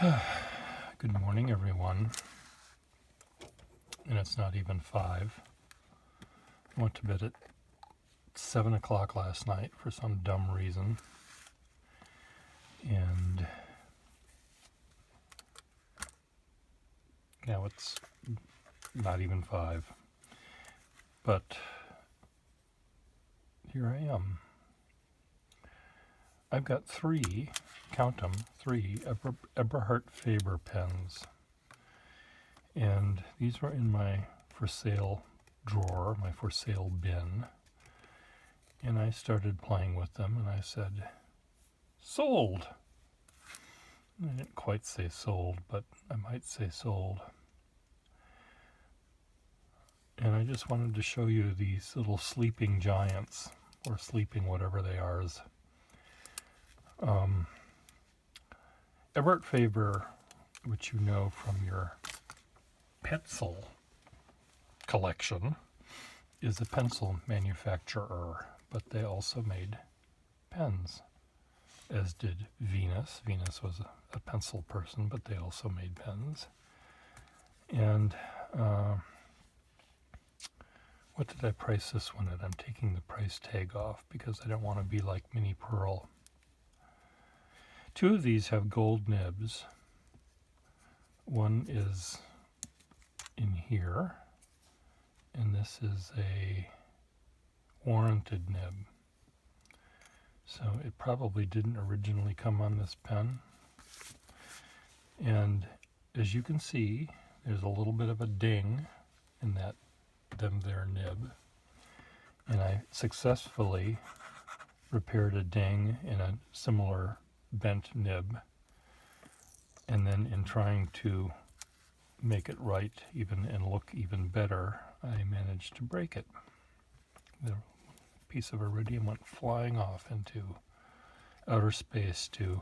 Good morning, everyone. And it's not even 5. I went to bed at 7 o'clock last night for some dumb reason. And now it's not even 5. But here I am. I've got 3, count them, 3 Eberhardt Faber pens. And these were in my for sale drawer, my for sale bin. And I started playing with them and I said, sold! I didn't quite say sold, but I might say sold. And I just wanted to show you these little sleeping giants, or sleeping whatever they are. Eberhardt Faber, which you know from your pencil collection, is a pencil manufacturer, but they also made pens, as did Venus. Venus was a pencil person, but they also made pens. And what did I price this one at? I'm taking the price tag off because I don't want to be like Mini Pearl. 2 of these have gold nibs. One is in here, and this is a warranted nib. So it probably didn't originally come on this pen. And as you can see, there's a little bit of a ding in that there nib. And I successfully repaired a ding in a similar bent nib. And then in trying to make it right even and look even better, I managed to break it. The piece of iridium went flying off into outer space to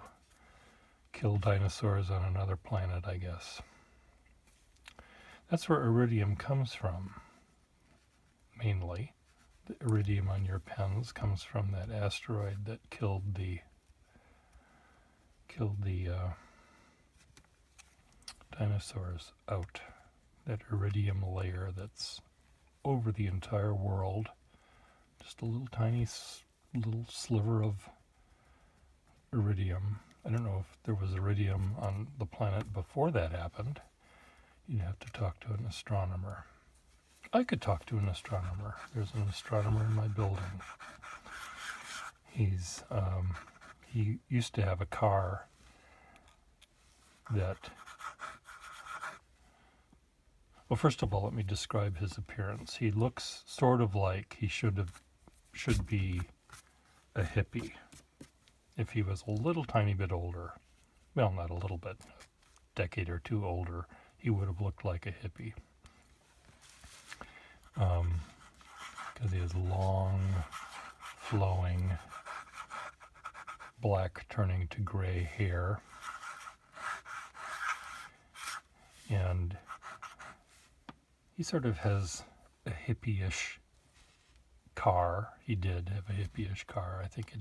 kill dinosaurs on another planet, I guess. That's where iridium comes from, mainly. The iridium on your pens comes from that asteroid that killed the dinosaurs out. That iridium layer that's over the entire world. Just a little tiny little sliver of iridium. I don't know if there was iridium on the planet before that happened. You'd have to talk to an astronomer. I could talk to an astronomer. There's an astronomer in my building. He used to have a car that... Well, first of all, let me describe his appearance. He looks sort of like he should be a hippie. If he was a little tiny bit older, well, not a little bit, a decade or 2 older, he would have looked like a hippie. Because he has long, flowing, black turning to gray hair. And he sort of has a hippie-ish car. He did have a hippie-ish car. I think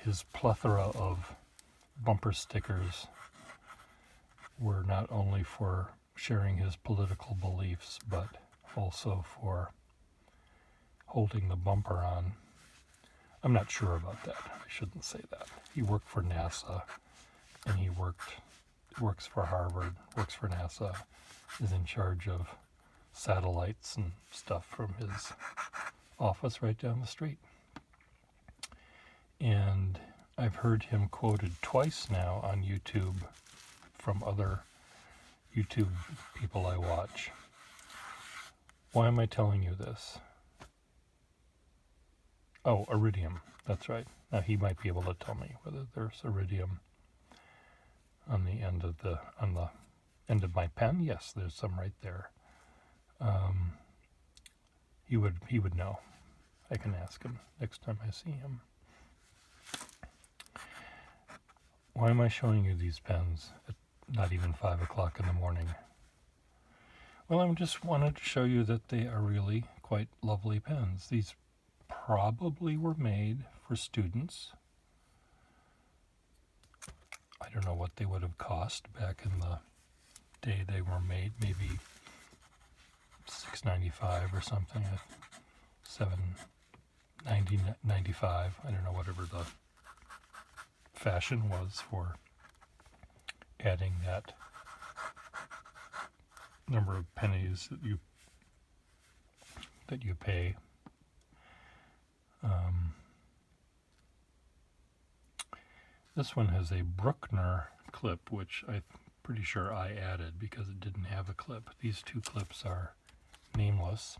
his plethora of bumper stickers were not only for sharing his political beliefs, but also for holding the bumper on. I'm not sure about that. I shouldn't say that. He worked for NASA, and he works for Harvard, works for NASA, is in charge of satellites and stuff from his office right down the street. And I've heard him quoted twice now on YouTube from other YouTube people I watch. Why am I telling you this? Oh, iridium. That's right. Now he might be able to tell me whether there's iridium on the end of my pen. Yes, there's some right there. He would know. I can ask him next time I see him. Why am I showing you these pens at not even 5 o'clock in the morning? Well, I just wanted to show you that they are really quite lovely pens. These probably were made for students I don't know what they would have cost back in the day they were made, maybe $6.95 or something, $7.95. I don't know, whatever the fashion was for adding that number of pennies that you pay. This one has a Bruckner clip, which I'm pretty sure I added because it didn't have a clip. These two clips are nameless.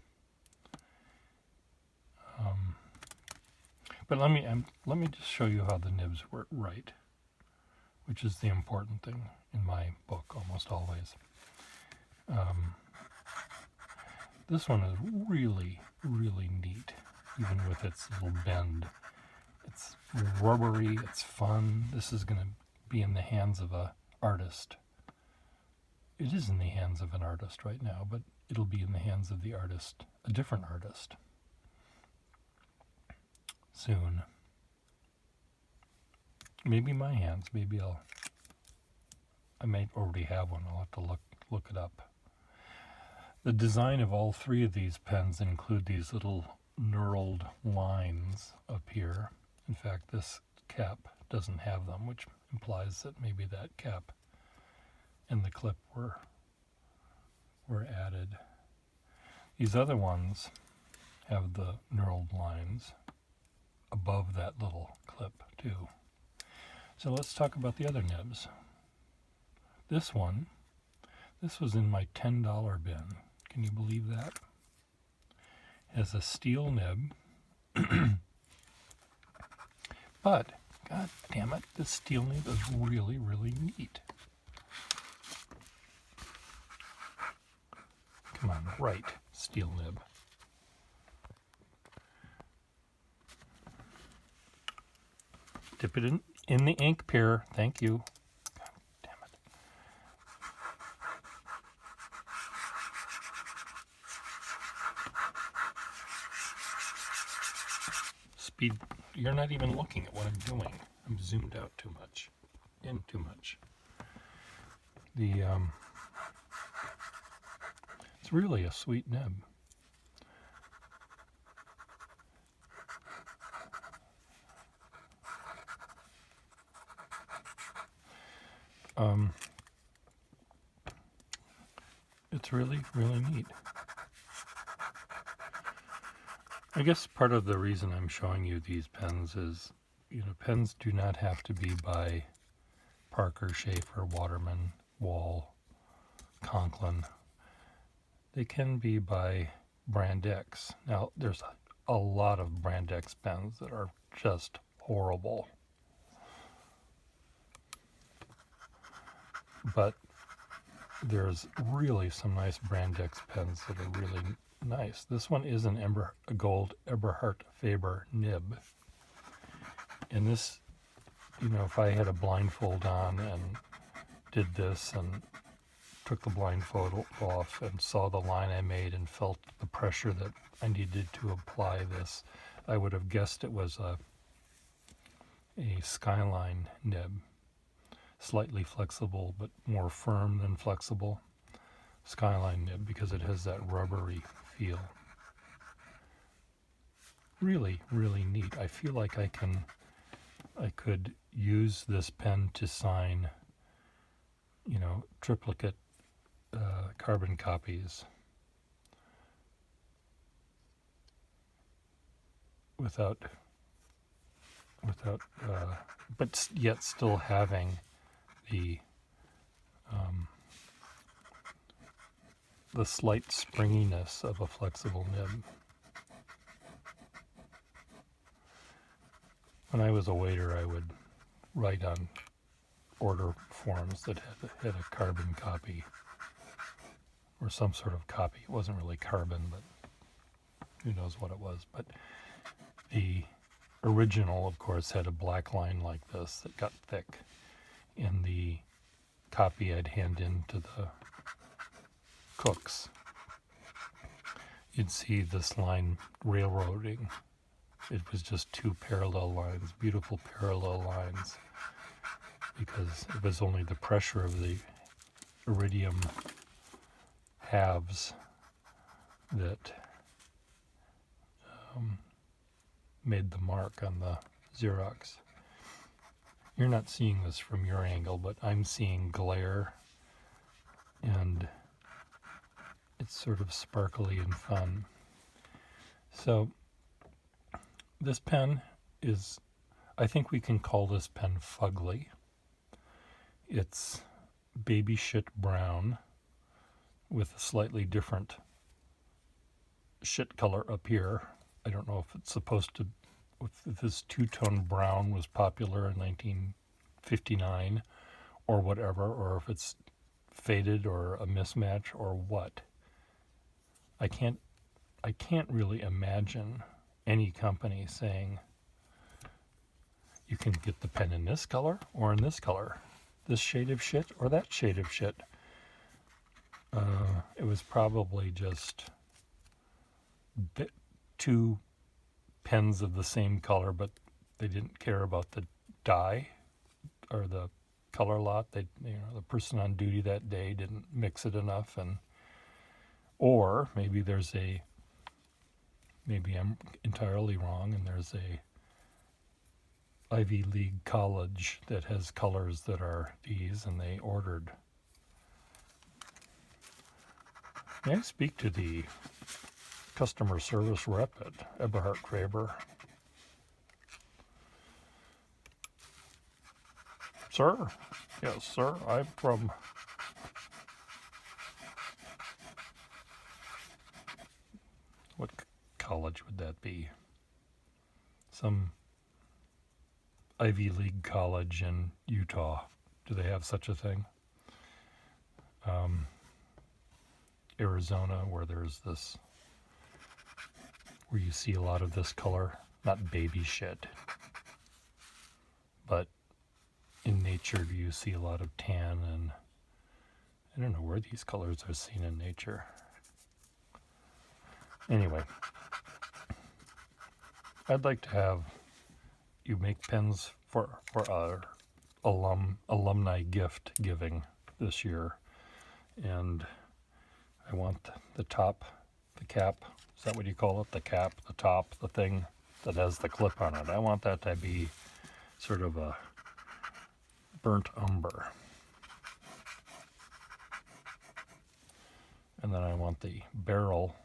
But let me just show you how the nibs were right, which is the important thing in my book almost always. This one is really, really neat, even with its little bend. It's rubbery, it's fun. This is going to be in the hands of an artist. It is in the hands of an artist right now, but it'll be in the hands of the artist, a different artist, soon. Maybe my hands, I might already have one. I'll have to look it up. The design of all three of these pens include these little knurled lines up here. In fact, this cap doesn't have them, which implies that maybe that cap and the clip were added. These other ones have the knurled lines above that little clip too. So let's talk about the other nibs. This was in my $10 bin. Can you believe that? It has a steel nib. But, god damn it, this steel nib is really, really neat. Come on, right, steel nib. Dip it in the ink pen. Thank you. God damn it. Speed. You're not even looking at what I'm doing. I'm zoomed out too much. In too much. It's really a sweet nib. It's really, really neat. I guess part of the reason I'm showing you these pens is, pens do not have to be by Parker, Schaefer, Waterman, Wall, Conklin. They can be by Brand X. Now, there's a lot of Brand X pens that are just horrible. But there's really some nice Brand X pens that are really nice. This one is an gold Eberhardt Faber nib. And this, if I had a blindfold on and did this and took the blindfold off and saw the line I made and felt the pressure that I needed to apply this, I would have guessed it was a Skyline nib. Slightly flexible, but more firm than flexible. Skyline nib, because it has that rubbery feel. Really, really neat. I feel like I could use this pen to sign, triplicate carbon copies without, but yet still having the slight springiness of a flexible nib. When I was a waiter, I would write on order forms that had a carbon copy or some sort of copy. It wasn't really carbon, but who knows what it was. But the original, of course, had a black line like this that got thick. And the copy I'd hand in to the cooks, you'd see this line railroading. It was just two parallel lines, beautiful parallel lines. because it was only the pressure of the iridium halves that made the mark on the Xerox. You're not seeing this from your angle, but I'm seeing glare, and it's sort of sparkly and fun. So this pen is, I think we can call this pen fugly. It's baby shit brown with a slightly different shit color up here. I don't know if it's supposed to, if this two-tone brown was popular in 1959 or whatever, or if it's faded or a mismatch or what. I can't really imagine any company saying you can get the pen in this color or in this color, this shade of shit or that shade of shit. It was probably just two pens of the same color, but they didn't care about the dye or the color lot. The person on duty that day didn't mix it enough, or maybe maybe I'm entirely wrong, and there's a Ivy League college that has colors that are these, and they ordered. May I speak to the customer service rep at Eberhardt Faber? Sir? Yes, sir. I'm from... What college would that be? Some Ivy League college in Utah. Do they have such a thing? Arizona, where there's this, where you see a lot of this color, not baby shit, but in nature do you see a lot of tan, and I don't know where these colors are seen in nature. Anyway, I'd like to have you make pens for our alumni gift giving this year, and I want the top, the cap, is that what you call it? The cap, the top, the thing that has the clip on it. I want that to be sort of a burnt umber. And then I want the barrel,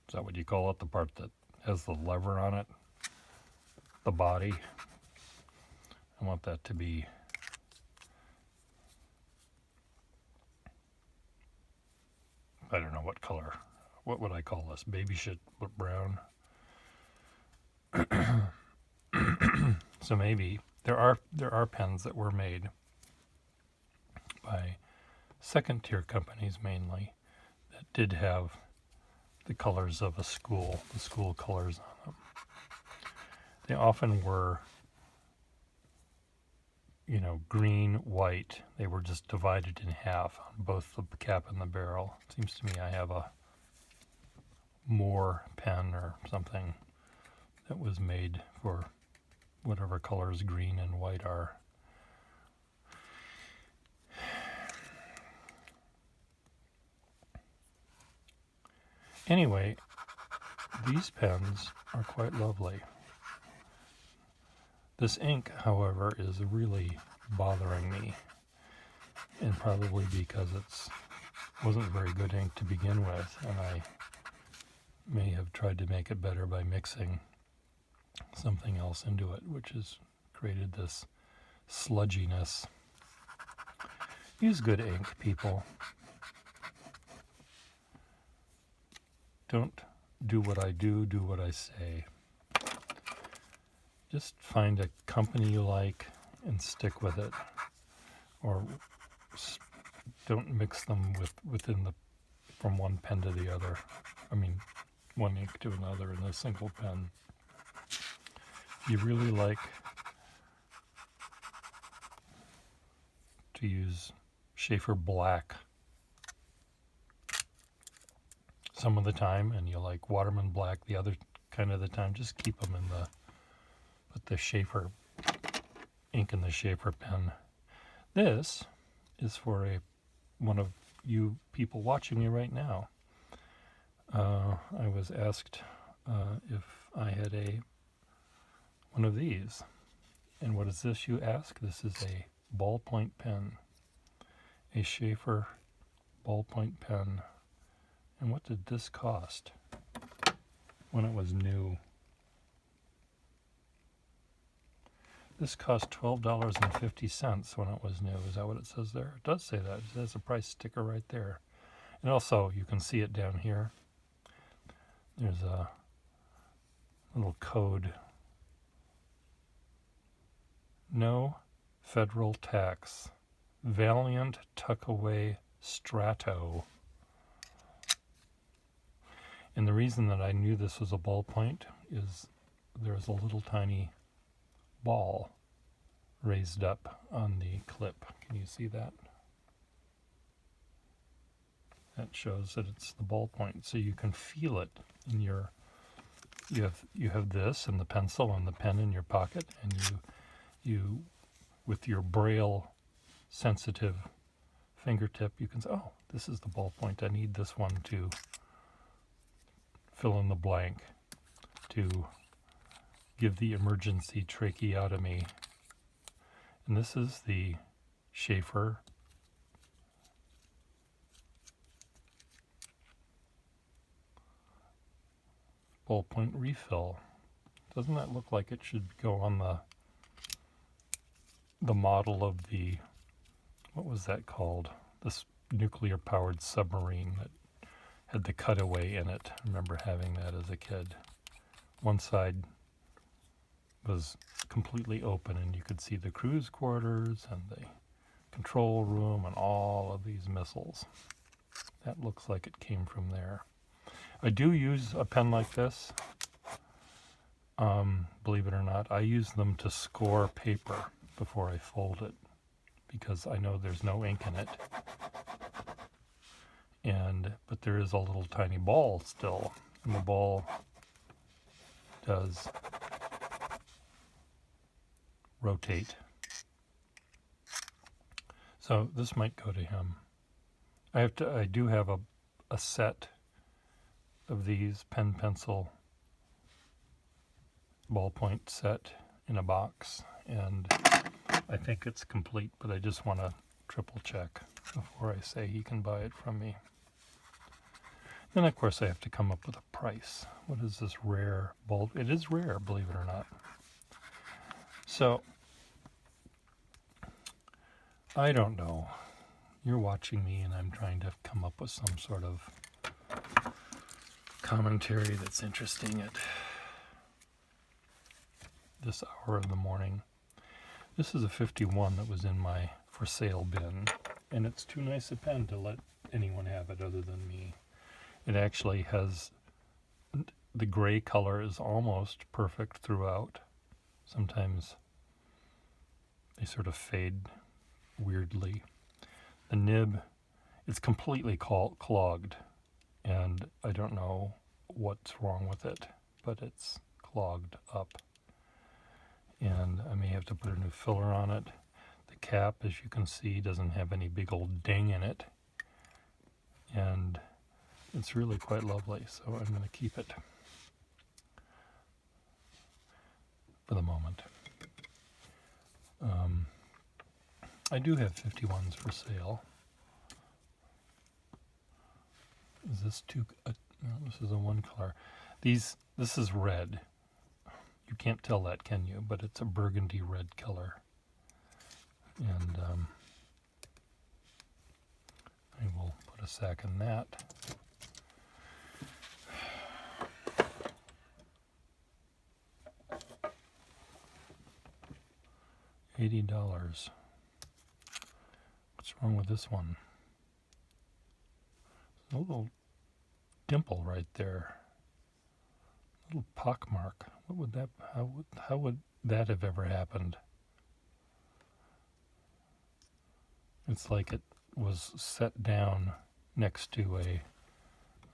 is that what you call it? The part that has the lever on it, the body. I want that to be I don't know what color. What would I call this? Baby shit brown. So maybe there are pens that were made by second tier companies mainly that did have the colors of a school, the school colors on them. They often were, green, white. They were just divided in half on both the cap and the barrel. It seems to me I have a Moore pen or something that was made for whatever colors green and white are. Anyway, these pens are quite lovely. This ink, however, is really bothering me, and probably because it wasn't very good ink to begin with, and I may have tried to make it better by mixing something else into it, which has created this sludginess. Use good ink, people. Don't do what I do what I say. Just find a company you like and stick with it, or don't mix them from one pen to the other. I mean, one ink to another in a single pen. You really like to use Schaefer Black some of the time, and you like Waterman Black the other kind of the time. Just keep them put the Schaefer ink in the Schaefer pen. This is for one of you people watching me right now. I was asked if I had one of these. And what is this, you ask? This is a ballpoint pen, a Schaefer ballpoint pen. And what did this cost when it was new? This cost $12.50 when it was new. Is that what it says there? It does say that. It says a price sticker right there. And also, you can see it down here. There's a little code. No federal tax. Valiant Tuckaway Strato. And the reason that I knew this was a ballpoint is there's a little tiny ball raised up on the clip. Can you see that? That shows that it's the ballpoint, so you can feel it in your. You have this and the pencil and the pen in your pocket, and you with your braille sensitive fingertip, you can say, "Oh, this is the ballpoint. I need this one to fill in the blank, to give the emergency tracheotomy." And this is the Schaefer ballpoint refill. Doesn't that look like it should go on the model of the, what was that called? This nuclear powered submarine that had the cutaway in it. I remember having that as a kid. One side was completely open and you could see the crew's quarters and the control room and all of these missiles. That looks like it came from there. I do use a pen like this. Believe it or not, I use them to score paper before I fold it because I know there's no ink in it. But there is a little tiny ball still, and the ball does rotate. So this might go to him. I do have a set of these pen pencil ballpoint set in a box, and I think it's complete, but I just want to triple check before I say he can buy it from me. Then of course I have to come up with a price. What is this rare ball? It is rare, believe it or not. So I don't know. You're watching me and I'm trying to come up with some sort of commentary that's interesting at this hour of the morning. This is a 51 that was in my for sale bin, and it's too nice a pen to let anyone have it other than me. It actually has, the gray color is almost perfect throughout. Sometimes they sort of fade weirdly. The nib, it's completely clogged, and I don't know what's wrong with it, but it's clogged up. And I may have to put a new filler on it. The cap, as you can see, doesn't have any big old ding in it. And it's really quite lovely, so I'm going to keep it for the moment. I do have 51s for sale. Is this no, this is a one color. This is red. You can't tell that, can you? But it's a burgundy red color. And I will put a sack in that. $80. What's wrong with this one? A little dimple right there. A little pock mark. What would that? How would that have ever happened? It's like it was set down next to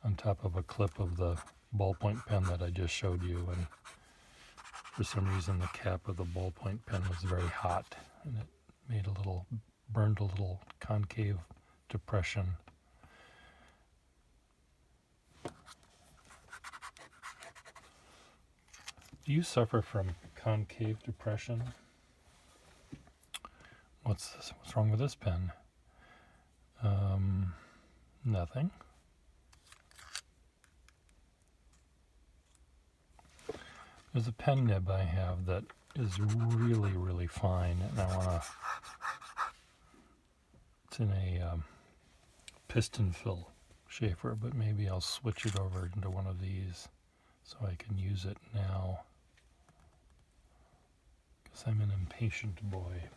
on top of a clip of the ballpoint pen that I just showed you, and for some reason the cap of the ballpoint pen was very hot, and it made a little burned a little concave depression. Do you suffer from concave depression? What's wrong with this pen? Nothing. There's a pen nib I have that is really, really fine, and I want to. It's in a piston fill shaper, but maybe I'll switch it over into one of these so I can use it now, because I'm an impatient boy.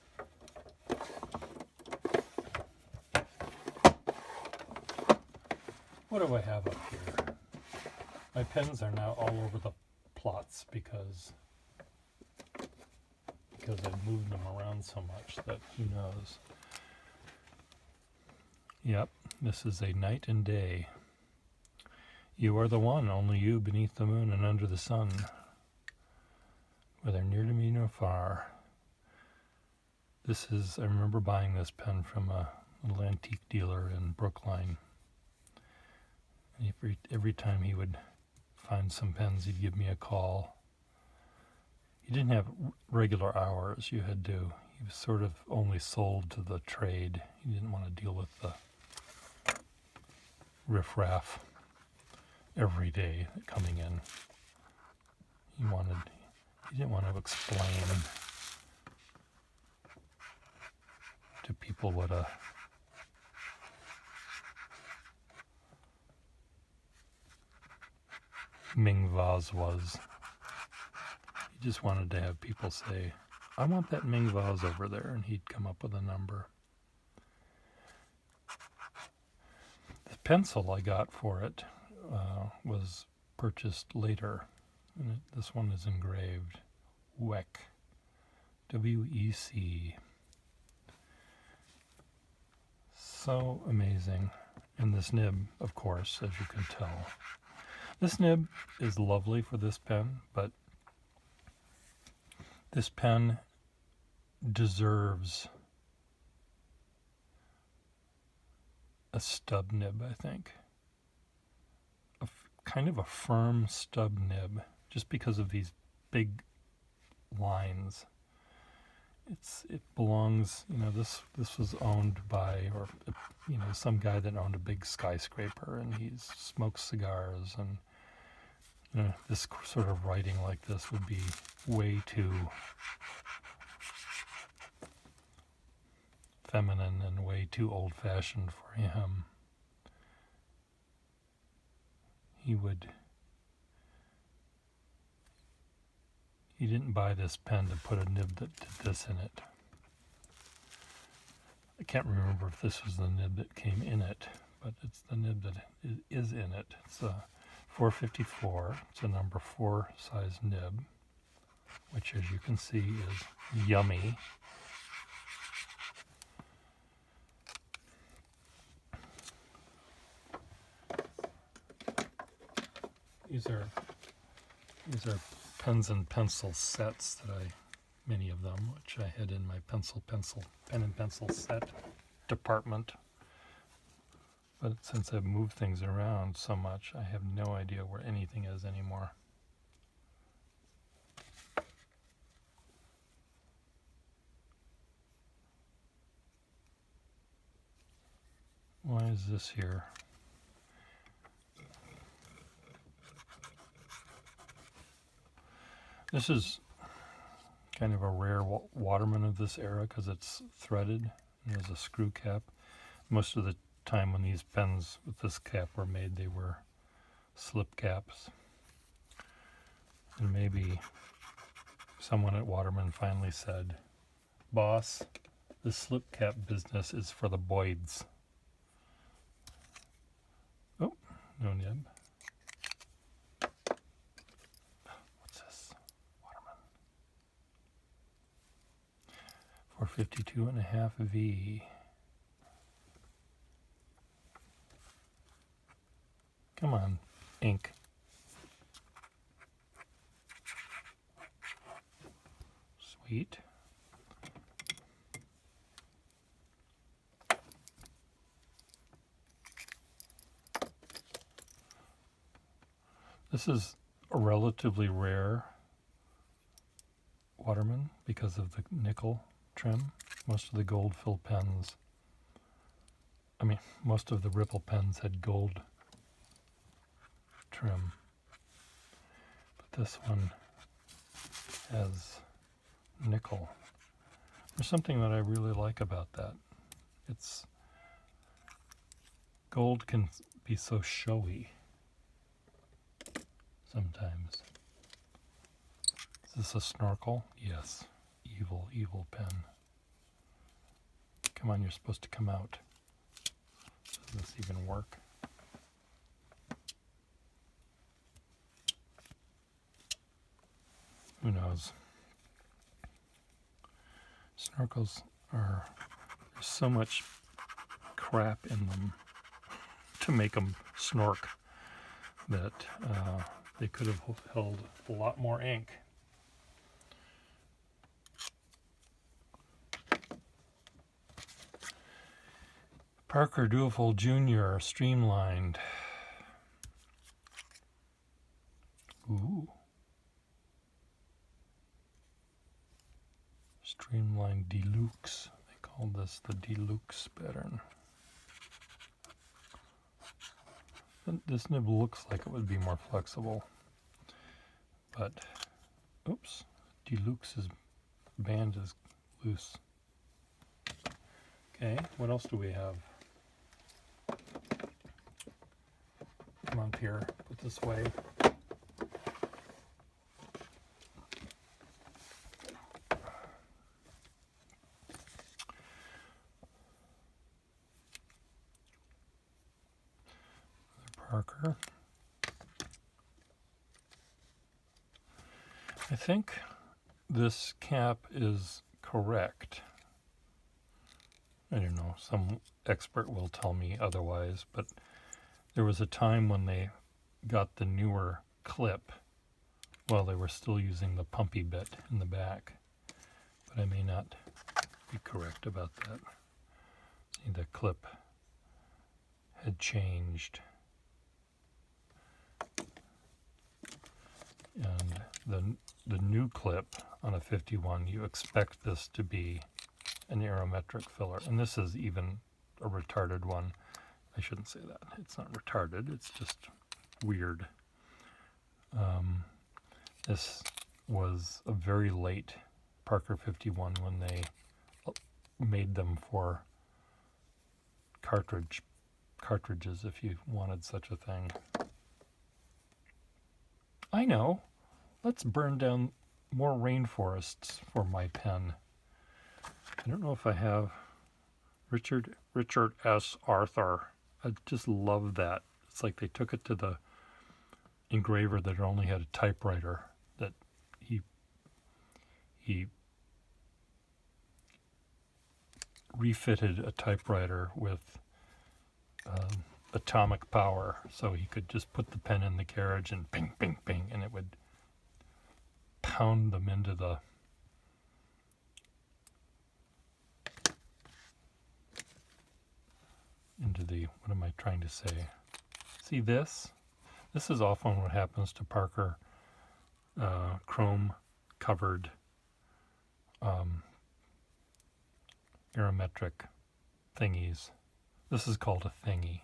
What do I have up here? My pens are now all over the plots because I've moved them around so much that who knows. Yep, this is a night and day. You are the one, only you beneath the moon and under the sun, whether near to me nor far. This is, I remember buying this pen from a little antique dealer in Brookline. And every time he would find some pens, he'd give me a call. He didn't have regular hours. He was sort of only sold to the trade. He didn't want to deal with the riffraff every day coming in. He didn't want to explain to people what a Ming vase was. He just wanted to have people say, I want that Ming vase over there, and he'd come up with a number. The pencil I got for it was purchased later, and this one is engraved WEC, W-E-C. So amazing. And this nib, of course, as you can tell. This nib is lovely for this pen, but this pen deserves a stub nib, I think. Kind of a firm stub nib, just because of these big lines. It belongs, this was owned by, or some guy that owned a big skyscraper, and he smokes cigars, and this sort of writing like this would be way too feminine and way too old-fashioned for him. He didn't buy this pen to put a nib that did this in it. I can't remember if this was the nib that came in it, but it's the nib that is in it. It's a 454. It's a number 4 size nib, which, as you can see, is yummy. These are pens and pencil sets that many of them, which I had in my pen and pencil set department. But since I've moved things around so much, I have no idea where anything is anymore. Why is this here? This is kind of a rare Waterman of this era because it's threaded and there's a screw cap. Most of the time when these pens with this cap were made, they were slip caps. And maybe someone at Waterman finally said, "Boss, the slip cap business is for the Boyds." Oh, no nib. 452.5 V. Come on, ink. Sweet. This is a relatively rare Waterman because of the nickel trim. Most of the gold fill pens, most of the Ripple pens had gold trim, but this one has nickel. There's something that I really like about that. It's gold can be so showy sometimes. Is this a snorkel? Yes. Evil, evil pen. Come on, you're supposed to come out. Does this even work? Who knows? Snorkels there's so much crap in them to make them snork that they could have held a lot more ink. Parker Duofold Jr. Streamlined. Ooh. Streamlined Deluxe. They call this the Deluxe pattern. This nib looks like it would be more flexible, but oops, Deluxe's band is loose. Okay, what else do we have? Come on, Pierre, put this way. Parker. I think this cap is correct. I don't know, some expert will tell me otherwise, but there was a time when they got the newer clip while they were still using the pumpy bit in the back, but I may not be correct about that. See, the clip had changed, and the new clip on a 51, you expect this to be an aerometric filler, and this is even a retarded one. I shouldn't say that. It's not retarded, it's just weird. This was a very late Parker 51 when they made them for cartridges if you wanted such a thing. I know. Let's burn down more rainforests for my pen. I don't know if I have Richard S. Arthur. I just love that. It's like they took it to the engraver that only had a typewriter, that he refitted a typewriter with atomic power, so he could just put the pen in the carriage and ping, ping, ping, and it would pound them into the what am I trying to say? See this? This is often what happens to Parker chrome covered aerometric thingies. This is called a thingy.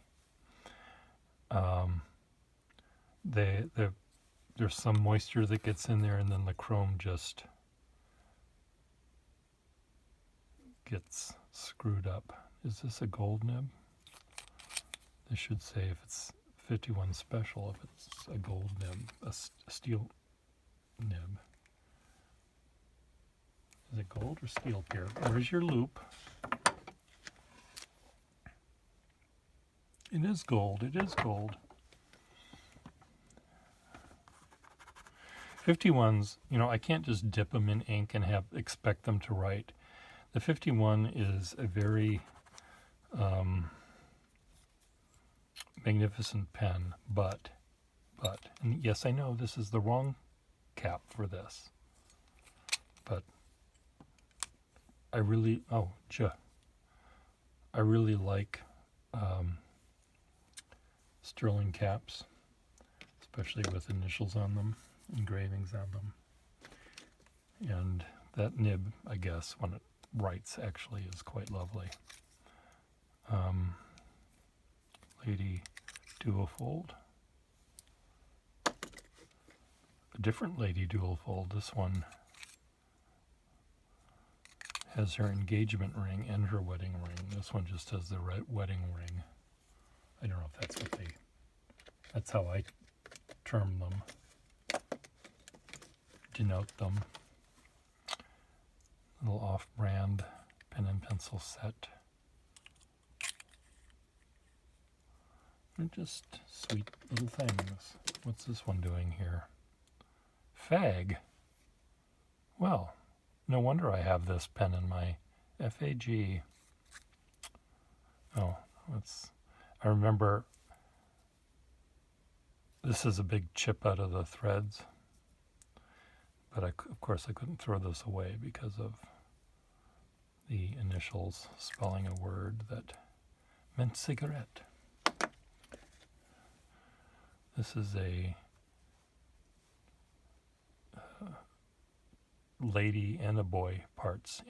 There's some moisture that gets in there, and then the chrome just gets screwed up. Is this a gold nib? This should say if it's 51 special, if it's a gold nib, a steel nib. Is it gold or steel, Pierre? Where's your loop? It is gold. It is gold. 51s, I can't just dip them in ink and expect them to write. The 51 is a very magnificent pen, but, and yes, I know this is the wrong cap for this, but I really like sterling caps, especially with initials on them, engravings on them. And that nib, I guess, when it writes, actually is quite lovely. Lady Duofold. A different Lady Duofold. This one has her engagement ring and her wedding ring. This one just has the wedding ring. I don't know if that's what that's how I term them, denote them. Little off-brand pen and pencil set. They're just sweet little things. What's this one doing here? Fag. Well, no wonder I have this pen in my FAG. Oh, I remember this is a big chip out of the threads, but of course I couldn't throw this away because of the initials spelling a word that meant cigarette. This is a lady and a boy parts.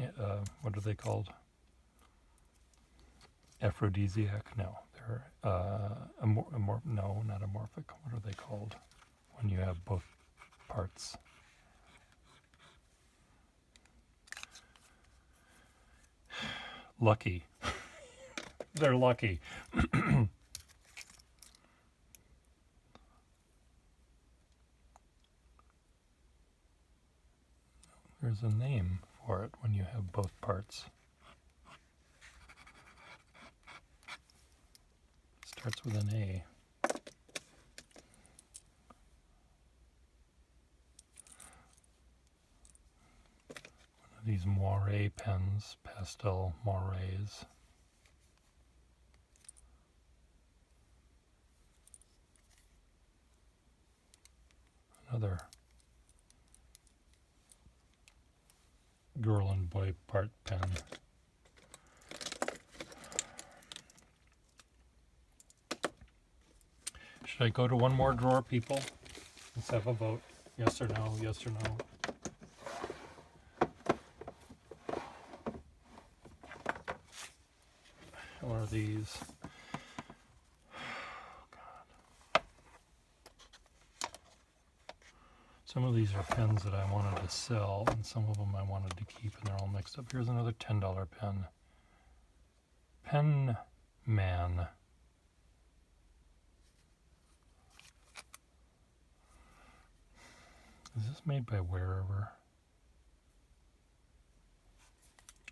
What are they called? Aphrodisiac? No, they're no, not amorphic. What are they called when you have both parts? Lucky. They're lucky. There's a name for it when you have both parts. Starts with an A. One of these moire pens, pastel moires. Another girl and boy part pen. Should I go to one more drawer, people? Let's have a vote. Yes or no, yes or no. What are these? Some of these are pens that I wanted to sell, and some of them I wanted to keep, and they're all mixed up. Here's another $10 pen. Pen Man. Is this made by Wherever?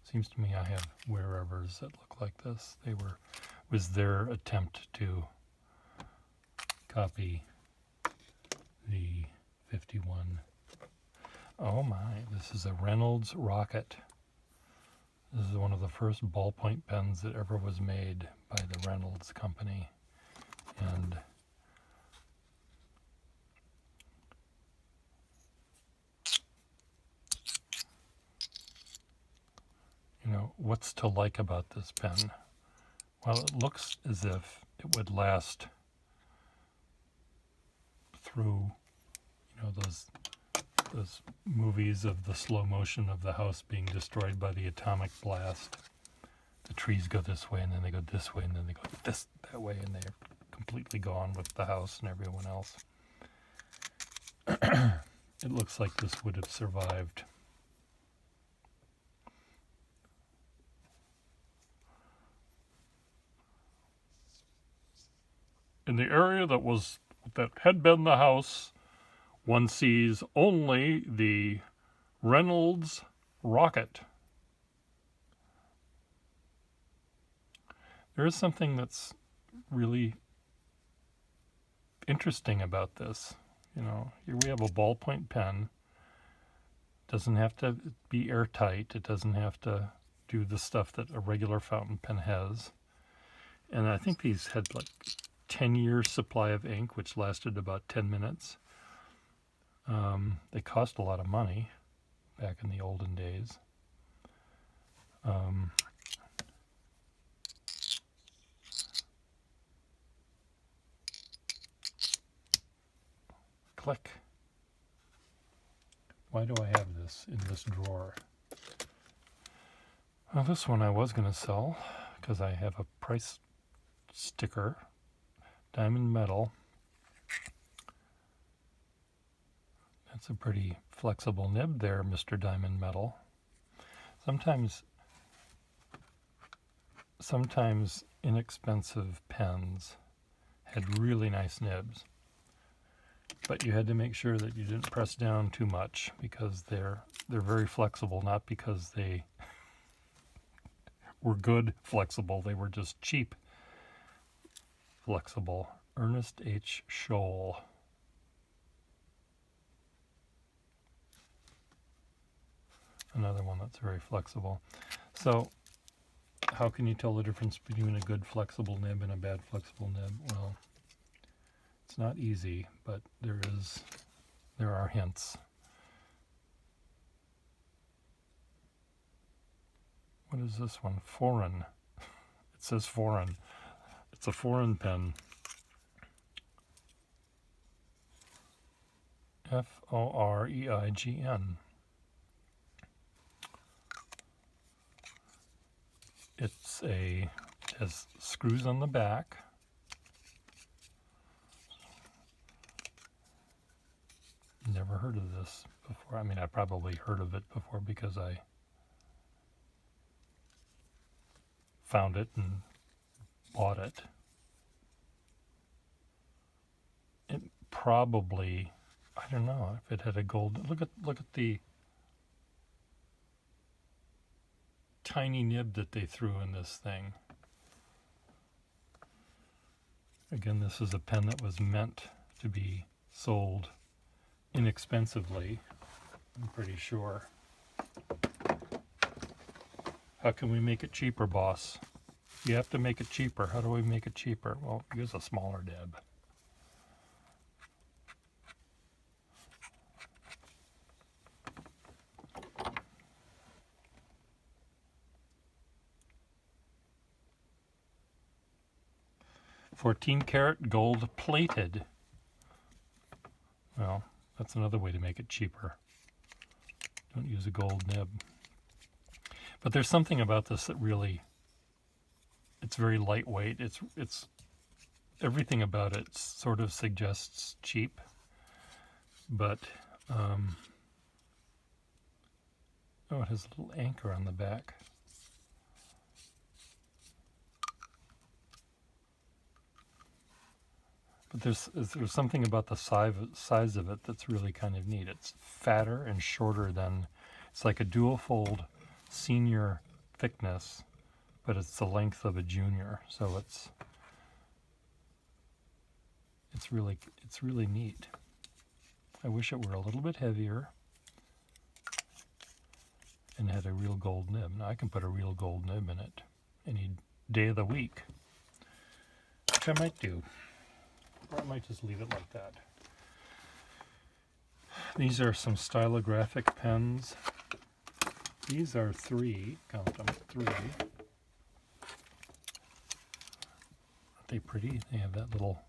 Seems to me I have Wherevers that look like this. Was their attempt to copy the 51. Oh my, this is a Reynolds Rocket. This is one of the first ballpoint pens that ever was made by the Reynolds company. And you know, what's to like about this pen? Well, it looks as if it would last through, you know, those movies of the slow motion of the house being destroyed by the atomic blast. The trees go this way, and then they go this way, and then they go that way, and they're completely gone with the house and everyone else. It looks like this would have survived. In the area that had been the house, one sees only the Reynolds Rocket. There is something that's really interesting about this. You know, here we have a ballpoint pen. It doesn't have to be airtight. It doesn't have to do the stuff that a regular fountain pen has. And I think these had like 10-year supply of ink, which lasted about 10 minutes. They cost a lot of money back in the olden days. Click. Why do I have this in this drawer? Well, this one I was going to sell because I have a price sticker, diamond metal. That's a pretty flexible nib there, Mr. Diamond Metal. Sometimes inexpensive pens had really nice nibs, but you had to make sure that you didn't press down too much because they're very flexible, not because they were good flexible, they were just cheap flexible. Ernest H. Scholl. Another one that's very flexible. So how can you tell the difference between a good flexible nib and a bad flexible nib? Well, it's not easy, but there are hints. What is this one? Foreign. It says foreign. It's a foreign pen. Foreign. It has screws on the back. Never heard of this before. I mean, I probably heard of it before because I found it and bought it. It probably, I don't know if it had a gold. Look at the tiny nib that they threw in this thing. Again, this is a pen that was meant to be sold inexpensively, I'm pretty sure. How can we make it cheaper, boss? You have to make it cheaper. How do we make it cheaper? Well, use a smaller nib. "14-karat gold plated." Well, that's another way to make it cheaper. Don't use a gold nib. But there's something about this that really, it's very lightweight. It's everything about it sort of suggests cheap, but oh, it has a little anchor on the back. But there's something about the size of it that's really kind of neat. It's fatter and shorter than, it's like a dual fold senior thickness, but it's the length of a junior. So it's really neat. I wish it were a little bit heavier and had a real gold nib. Now I can put a real gold nib in it any day of the week, which I might do. Or I might just leave it like that. These are some stylographic pens. These are 3, count them, 3. Aren't they pretty? They have that little...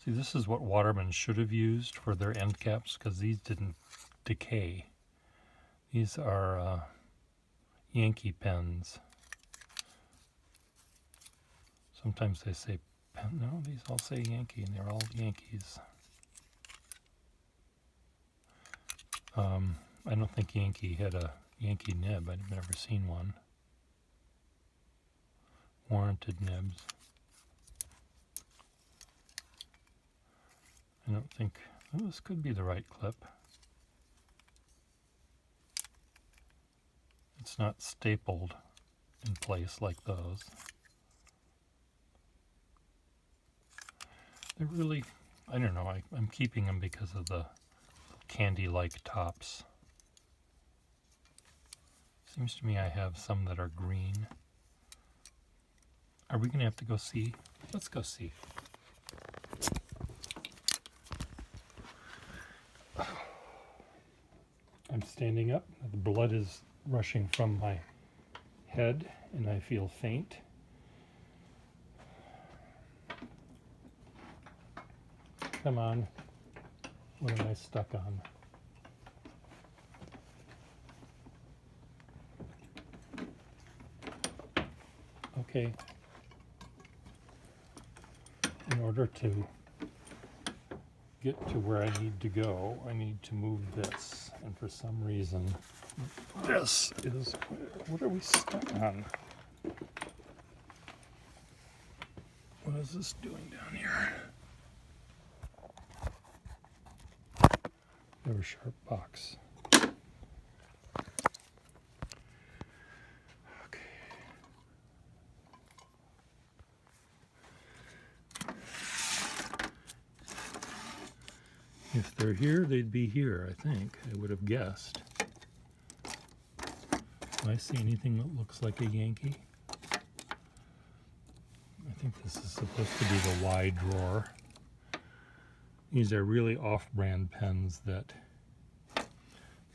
See, this is what Waterman should have used for their end caps, because these didn't decay. These are Yankee pens. Sometimes they say pen. No, these all say Yankee, and they're all Yankees. I don't think Yankee had a Yankee nib. I've never seen one. Warranted nibs. I don't think... Oh, this could be the right clip. It's not stapled in place like those. They're really... I don't know. I'm keeping them because of the candy-like tops. Seems to me I have some that are green. Are we going to have to go see? Let's go see. I'm standing up. The blood is rushing from my head, and I feel faint. Come on. What am I stuck on? Okay. In order to get to where I need to go, I need to move this. And for some reason, this is, what are we stuck on? What is this doing down here? Very sharp box. Okay. If they're here, they'd be here, I think. I would have guessed. Do I see anything that looks like a Yankee? I think this is supposed to be the Y drawer. These are really off-brand pens that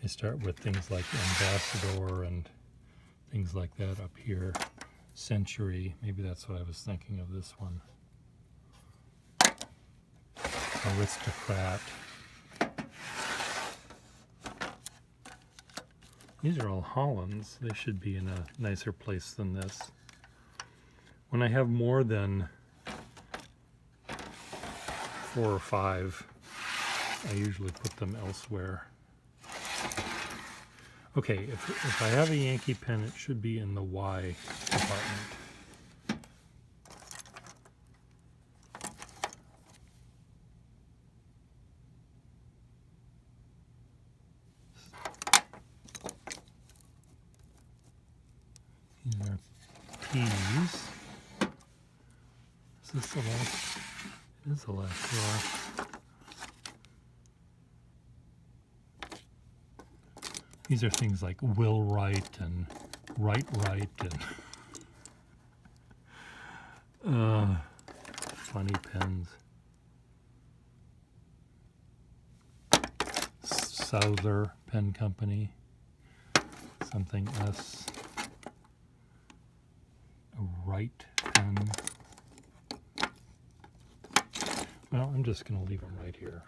they start with things like Ambassador and things like that up here. Century, maybe that's what I was thinking of this one. Aristocrat. These are all Hollands. They should be in a nicer place than this. When I have more than 4 or 5, I usually put them elsewhere. Okay, if I have a Yankee pen, it should be in the Y department. These are P's. Is this the last? It is the last drawer. These are things like Will Write and Write and funny pens. Souther Pen Company. Something S. A Write pen. Well, I'm just going to leave them right here.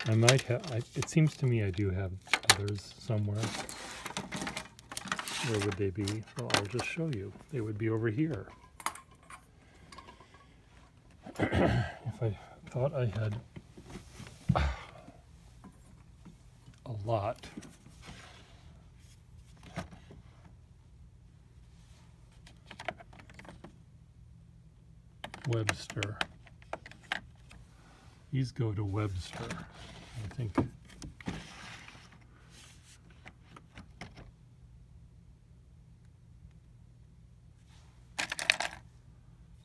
I might have, it seems to me I do have others somewhere. Where would they be? Well, I'll just show you. They would be over here. If I thought I had a lot. Webster. These go to Webster, I think.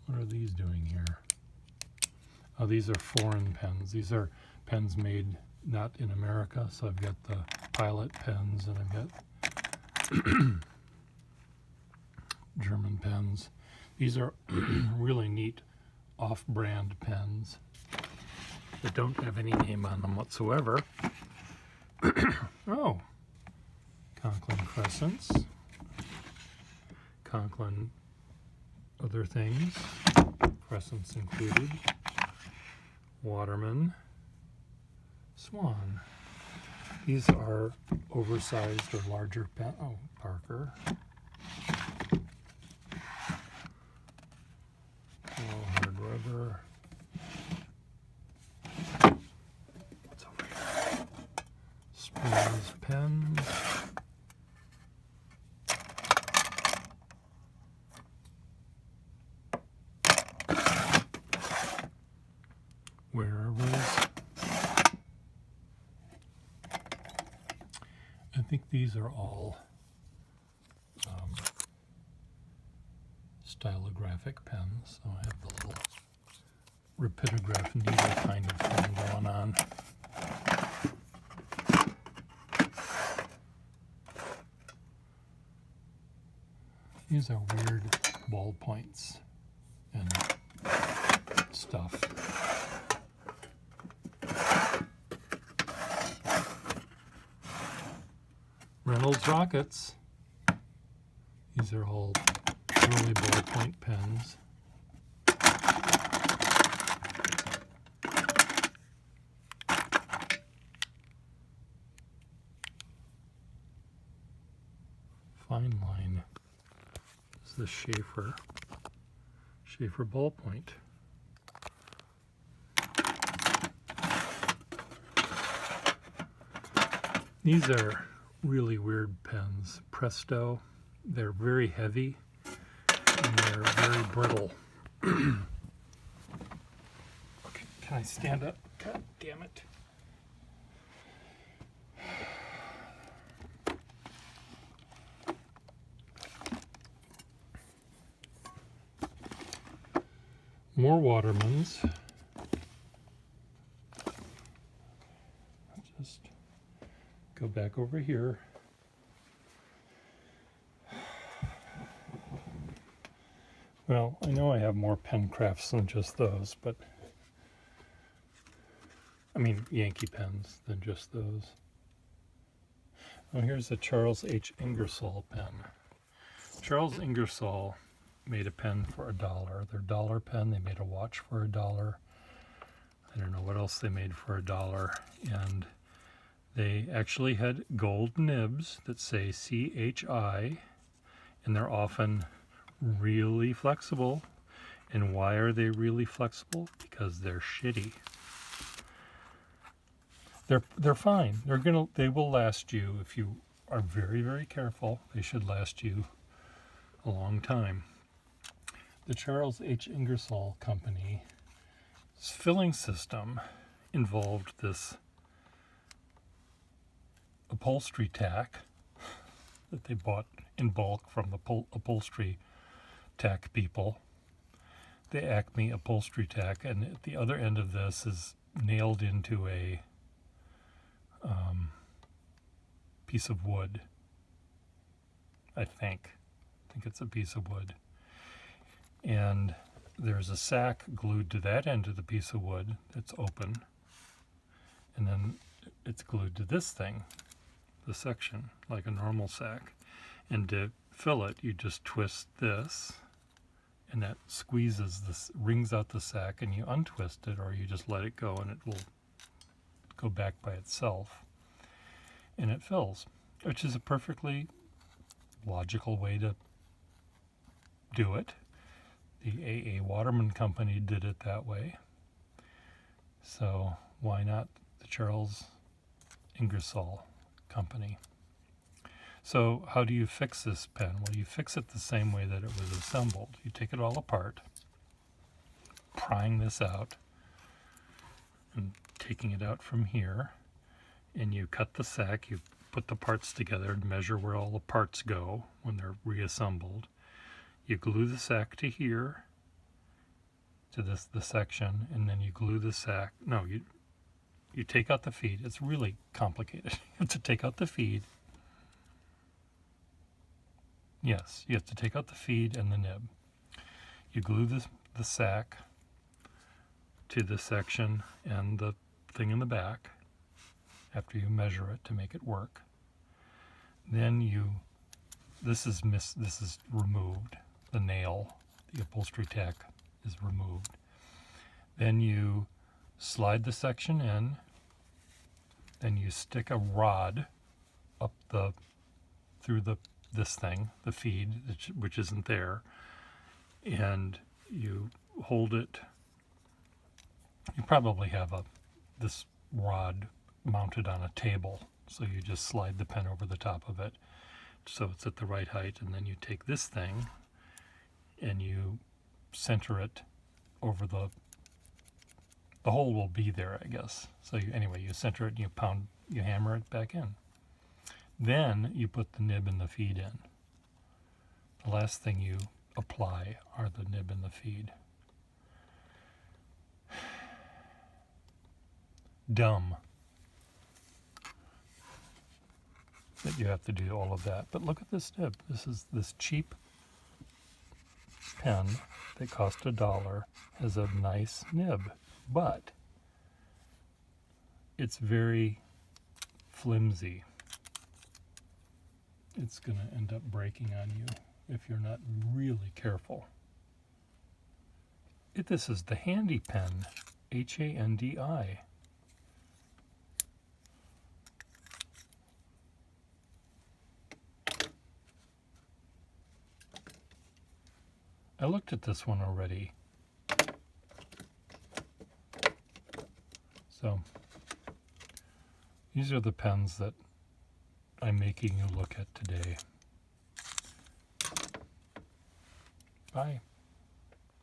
What are these doing here? Oh, these are foreign pens. These are pens made not in America. So I've got the Pilot pens and I've got German pens. These are really neat off-brand pens that don't have any name on them whatsoever. Oh, Conklin Crescents, Conklin other things, Crescents included, Waterman, Swan. These are oversized or larger pen. Oh, Parker. Oh, hard rubber. What's over here? Springs pens. Wearables. I think these are all stylographic pens. So I have the little rapidograph needle kind of thing going on. These are weird ballpoints and stuff. Reynolds Rockets. These are all early ballpoint pens. fine line is the Schaefer ballpoint. These are really weird pens. Presto. They're very heavy and they're very brittle. Okay, can I stand up? God damn it. More Watermans. Just go back over here. Well, I know I have more pen crafts than just those, but I mean Yankee pens than just those. Oh, here's a Charles H. Ingersoll pen. Charles Ingersoll made a pen for $1. Their dollar pen, they made a watch for $1. I don't know what else they made for $1. And they actually had gold nibs that say CHI, and they're often really flexible. And why are they really flexible? Because they're shitty. They're fine. They will last you if you are very, very careful. They should last you a long time. The Charles H. Ingersoll Company's filling system involved this upholstery tack that they bought in bulk from the upholstery tack people. The Acme upholstery tack, and at the other end of this is nailed into a piece of wood. I think it's a piece of wood. And there's a sack glued to that end of the piece of wood that's open. And then it's glued to this thing, the section, like a normal sack. And to fill it, you just twist this, and that squeezes this, wrings out the sack, and you untwist it, or you just let it go, and it will go back by itself. And it fills, which is a perfectly logical way to do it. The A.A. Waterman Company did it that way. So why not the Charles Ingersoll Company? So how do you fix this pen? Well, you fix it the same way that it was assembled. You take it all apart, prying this out, and taking it out from here, and you cut the sack, you put the parts together and measure where all the parts go when they're reassembled. You glue the sack to here, to the section, and then you glue the sack. No, you take out the feed. It's really complicated. You have to take out the feed. Yes, you have to take out the feed and the nib. You glue the sack to the section and the thing in the back after you measure it to make it work. Then this is removed. The nail, the upholstery tack is removed. Then you slide the section in. Then you stick a rod up through this thing, the feed, which isn't there, and you hold it. You probably have this rod mounted on a table, so you just slide the pen over the top of it so it's at the right height, and then you take this thing and you center it over the hole will be there, I guess. So you center it and you hammer it back in. Then you put the nib and the feed in. The last thing you apply are the nib and the feed. Dumb that you have to do all of that. But look at this nib. This is this cheap pen that cost $1 has a nice nib, but it's very flimsy. It's going to end up breaking on you if you're not really careful. This is the Handy Pen, Handi. I looked at this one already. So these are the pens that I'm making you look at today. Bye.